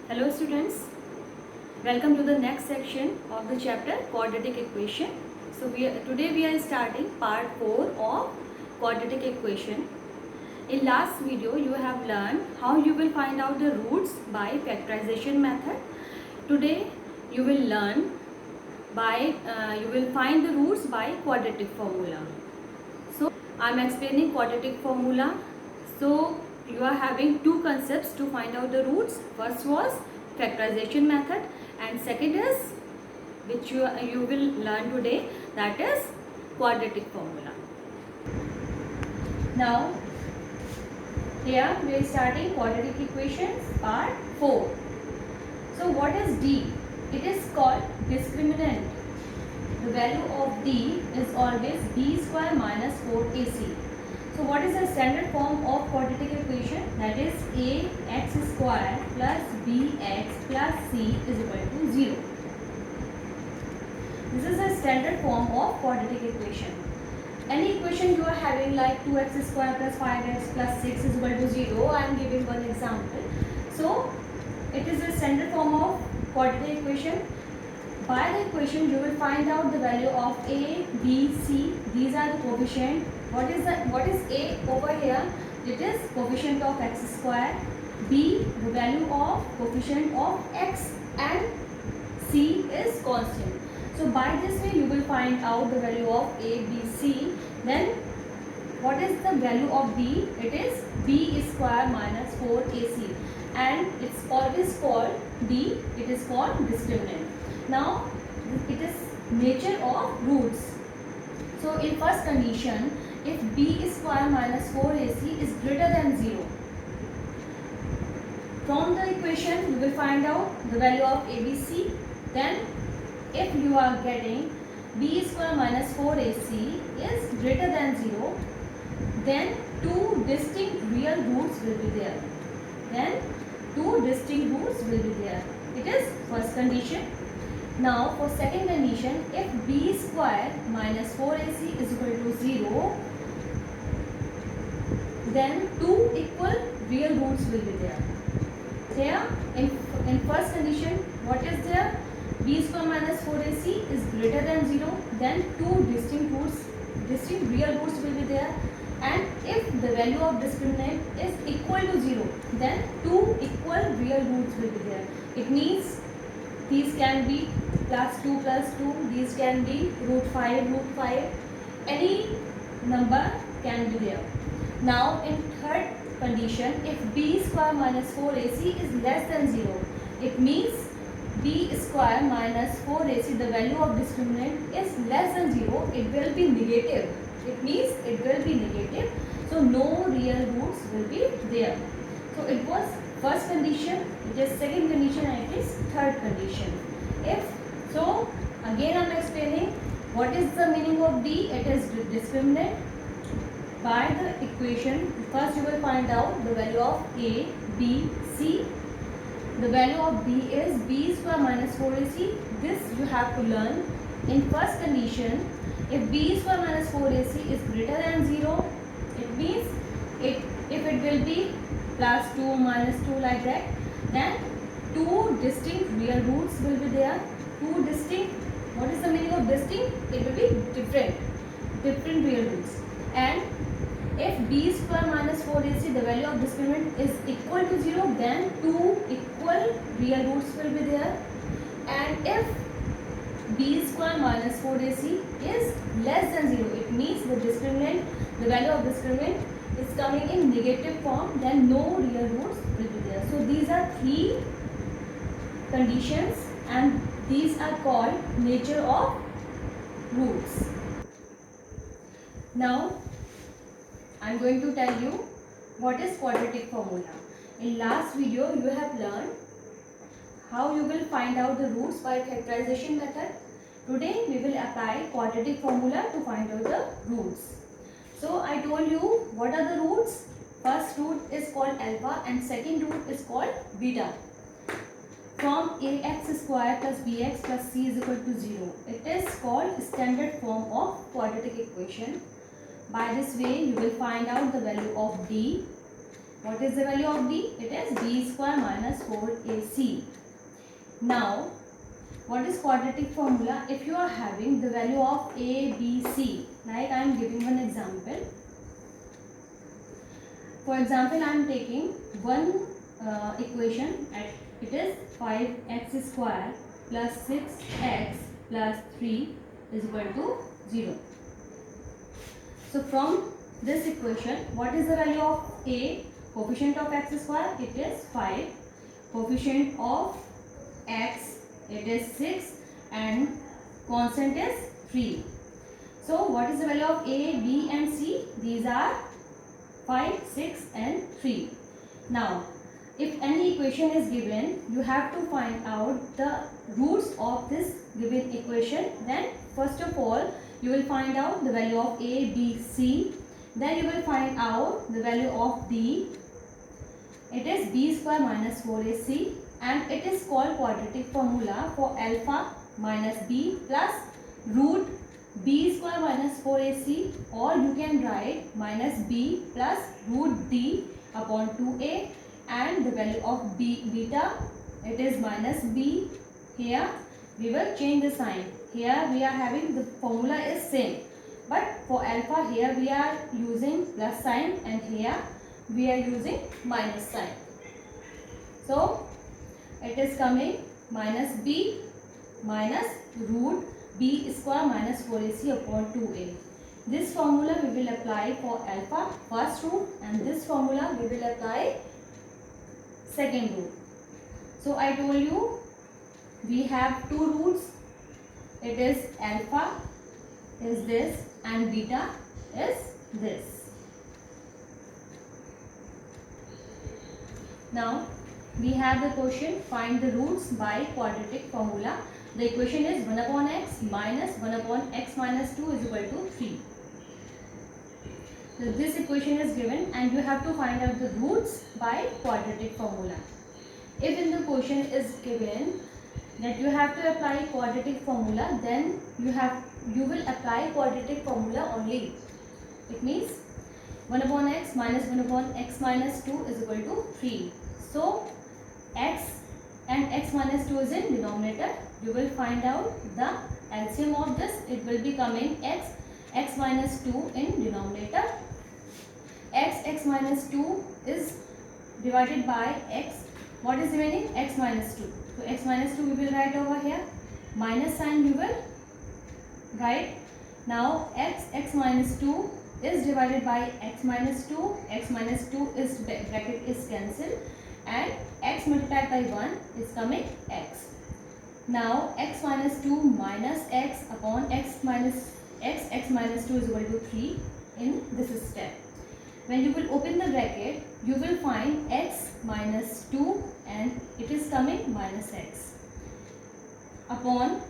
Hello students, welcome to the next section of the chapter quadratic equation. Today we are starting part 4 of quadratic equation. In last video you have learned how you will find out the roots by factorization method. Today you will learn you will find the roots by quadratic formula. So I am explaining quadratic formula. So you are having two concepts to find out the roots. First was factorization method and second is which you will learn today, that is quadratic formula. Now here we are starting quadratic equations part 4. So what is D? It is called discriminant. The value of D is always b square minus 4ac. So what is the standard form of quadratic equation? That is ax square plus bx plus c is equal to 0. This is the standard form of quadratic equation. Any equation you are having like 2x square plus 5x plus 6 is equal to 0. I am giving one example. So it is the standard form of quadratic equation. By the equation you will find out the value of a, b, c. These are the coefficient. What is a over here? It is coefficient of x square. B, the value of coefficient of x, and c is constant. So by this way you will find out the value of a, b, c. Then what is the value of b? It is b square minus 4ac, and it's always called d. It is called discriminant. Now it is nature of roots. So in first condition, if b square minus 4ac is greater than 0, from the equation you will find out the value of abc. Then if you are getting b square minus 4ac is greater than 0, then two distinct real roots will be there. It is first condition. Now for second condition, if b square minus 4ac is equal to 0, then two equal real roots will be there. Here in first condition, what is there? B square minus 4ac is greater than 0, then two distinct real roots will be there. And if the value of discriminant is equal to 0, then two equal real roots will be there. It means these can be plus 2 plus 2, these can be root 5, any number can be there. Now in third condition, if b square minus 4ac is less than 0, it means b square minus 4ac, the value of discriminant is less than 0, it will be negative. It means it will be negative. So no real roots will be there. So it was first condition, it is second condition, and it is third condition. So again I am explaining what is the meaning of D. It is discriminant. By the equation, first you will find out the value of A, B, C. The value of B is b square minus 4ac. This you have to learn. In first condition, if b square minus 4ac is greater than 0, it means if it will be plus 2 minus 2 like that, then two distinct real roots will be there. Two distinct, what is the meaning of distinct? It will be different real roots. And if b square minus 4ac, the value of discriminant is equal to 0, then two equal real roots will be there. And if b square minus 4ac is less than 0, it means the value of discriminant is coming in negative form, then no real roots will be there. So these are three conditions and these are called nature of roots. Now I am going to tell you what is quadratic formula. In last video you have learned how you will find out the roots by factorization method. Today we will apply quadratic formula to find out the roots. So I told you what are the roots. First root is called alpha and second root is called beta. From ax square plus bx plus c is equal to 0. It is called standard form of quadratic equation. By this way you will find out the value of D. What is the value of b? It is b square minus 4ac. Now, what is quadratic formula? If you are having the value of a, b, c, like I am giving one example. For example, I am taking one equation at it is 5x square plus 6x plus 3 is equal to 0. So from this equation, what is the value of a? Coefficient of x square, it is 5. Coefficient of x, it is 6, and constant is 3. So what is the value of a, b and c? These are 5, 6 and 3. Now, if any equation is given, you have to find out the roots of this given equation. Then first of all, you will find out the value of a, b, c. Then you will find out the value of b. It is b square minus 4ac, and it is called quadratic formula for alpha minus b plus root b square minus 4ac, or you can write minus b plus root d upon 2a, and the value of beta, it is minus b. Here we will change the sign. Here we are having the formula is same, but for alpha here we are using plus sign, and here we are using minus sign. So it is coming minus b minus root b square minus 4ac upon 2a. This formula we will apply for alpha first root, and this formula we will apply second root. So I told you we have two roots. It is alpha is this and beta is this. Now we have the question, find the roots by quadratic formula. The equation is 1 upon x minus 1 upon x minus 2 is equal to 3. So this equation is given and you have to find out the roots by quadratic formula. If in the question is given that you have to apply quadratic formula, then you will apply quadratic formula only. It means 1 upon x minus 1 upon x minus 2 is equal to 3. So x and x minus 2 is in denominator. You will find out the LCM of this. It will be coming x minus 2 in denominator. X minus 2 is divided by x. What is remaining? X minus 2. So x minus 2 we will write over here. Minus sign you will write. Now x minus 2 is divided by x minus 2. X minus 2 is bracket is cancelled, and x multiplied by 1 is coming x. Now x minus 2 minus x upon x minus 2 is equal to 3 in this step. When you will open the bracket, you will find x minus 2 and it is coming minus x. Upon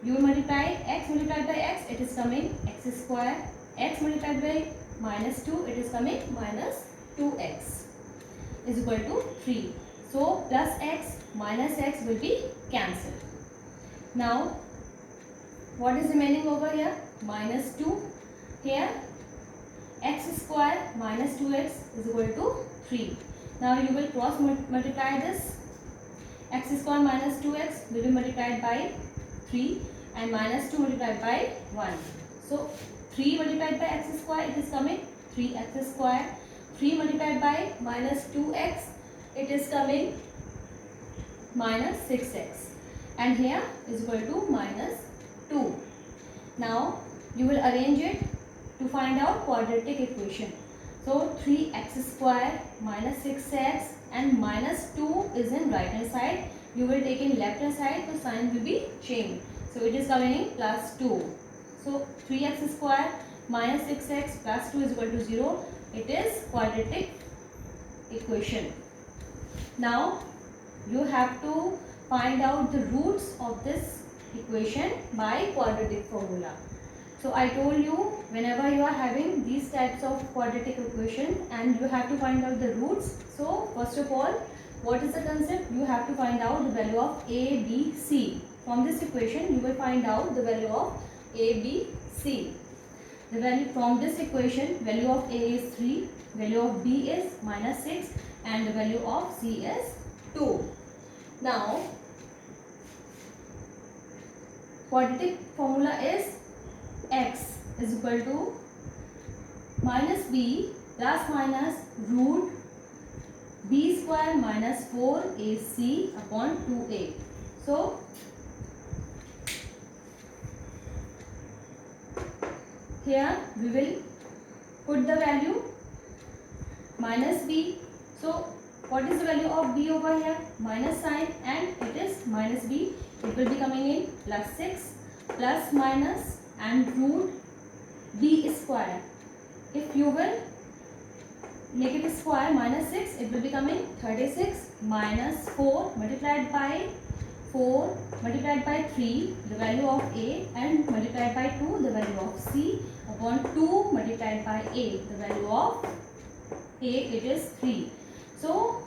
you will multiply x multiplied by x, it is coming x square. X multiplied by minus 2, it is coming minus 2x is equal to 3. So plus x minus x will be cancelled. Now what is remaining over here? Minus 2. Here x square minus 2x is equal to 3. Now you will cross multiply this. X square minus 2x will be multiplied by 3 and minus 2 multiplied by 1. So 3 multiplied by x square, it is coming 3x square. 3 multiplied by minus 2x, it is coming minus 6x. And here is equal to minus 2. Now you will arrange it to find out quadratic equation. So 3x square minus 6x and minus 2 is in right hand side. You will take in left hand side, so sign will be changed. So it is coming in plus 2. So 3x square minus 6x plus 2 is equal to 0. It is quadratic equation. Now you have to find out the roots of this equation by quadratic formula. So I told you, whenever you are having these types of quadratic equation and you have to find out the roots. So first of all, what is the concept? You have to find out the value of a, b, c. From this equation you will find out the value of a, b, c. The value from this equation, value of A is 3, value of B is minus 6, and the value of C is 2. Now, quadratic formula is x is equal to minus b plus minus root b square minus 4ac upon 2a. So, here we will put the value minus b. So, what is the value of b over here? Minus sign, and it is minus b. It will be coming in plus 6 plus minus and root b square. If you will make it square, minus 6, it will be coming 36 minus 4 multiplied by 4 multiplied by 3, the value of a, and multiplied by 2, the value of c, upon 2 multiplied by a, the value of a, it is 3. So,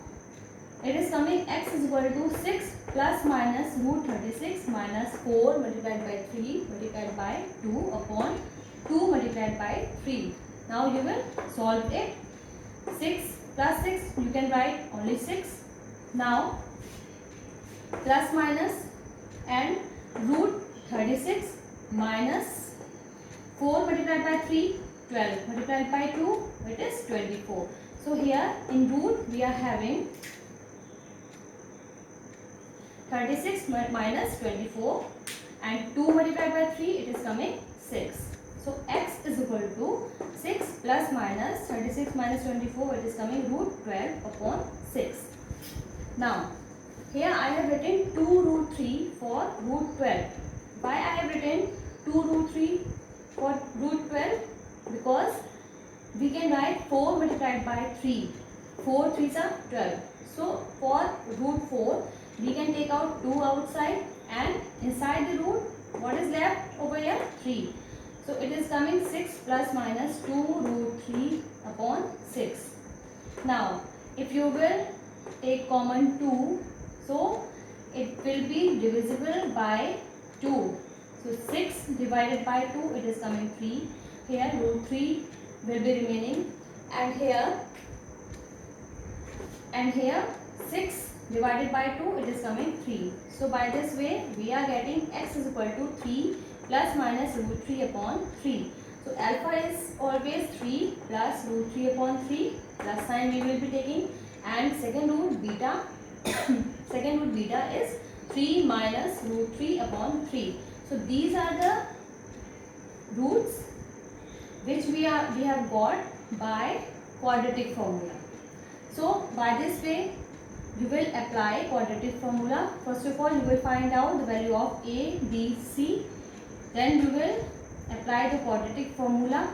it is coming x is equal to 6 plus minus root 36 minus 4 multiplied by 3 multiplied by 2 upon 2 multiplied by 3. Now you will solve it. 6 plus 6, you can write only 6. Now plus minus and root 36 minus 4 multiplied by 3, 12 multiplied by 2, it is 24. So here in root we are having 36 minus 24, and 2 multiplied by 3, it is coming 6. So x is equal to 6 plus minus 36 minus 24, it is coming root 12 upon 6. Now, here I have written 2 root 3 for root 12. Why I have written 2 root 3 for root 12? Because we can write 4 multiplied by 3. 4 3s are 12. So, for root 4, we can take out 2 outside, and inside the root, what is left over here? 3. So, it is coming 6 plus minus 2 root 3 upon 6. Now, if you will take common 2, so it will be divisible by 2. So, 6 divided by 2, it is coming 3. Here root 3 will be remaining, and here 6 divided by 2, it is coming 3. So, by this way, we are getting x is equal to 3 plus minus root 3 upon 3. So, alpha is always 3 plus root 3 upon 3, plus sign we will be taking, and second root beta second root beta is 3 minus root 3 upon 3. So, these are the roots which we have got by quadratic formula. So, by this way, you will apply quadratic formula. First of all, you will find out the value of a, b, c. Then you will apply the quadratic formula.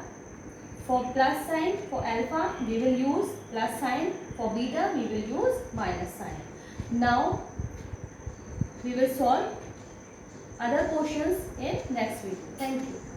For plus sign, for alpha, we will use plus sign. For beta, we will use minus sign. Now, we will solve other questions in next video. Thank you.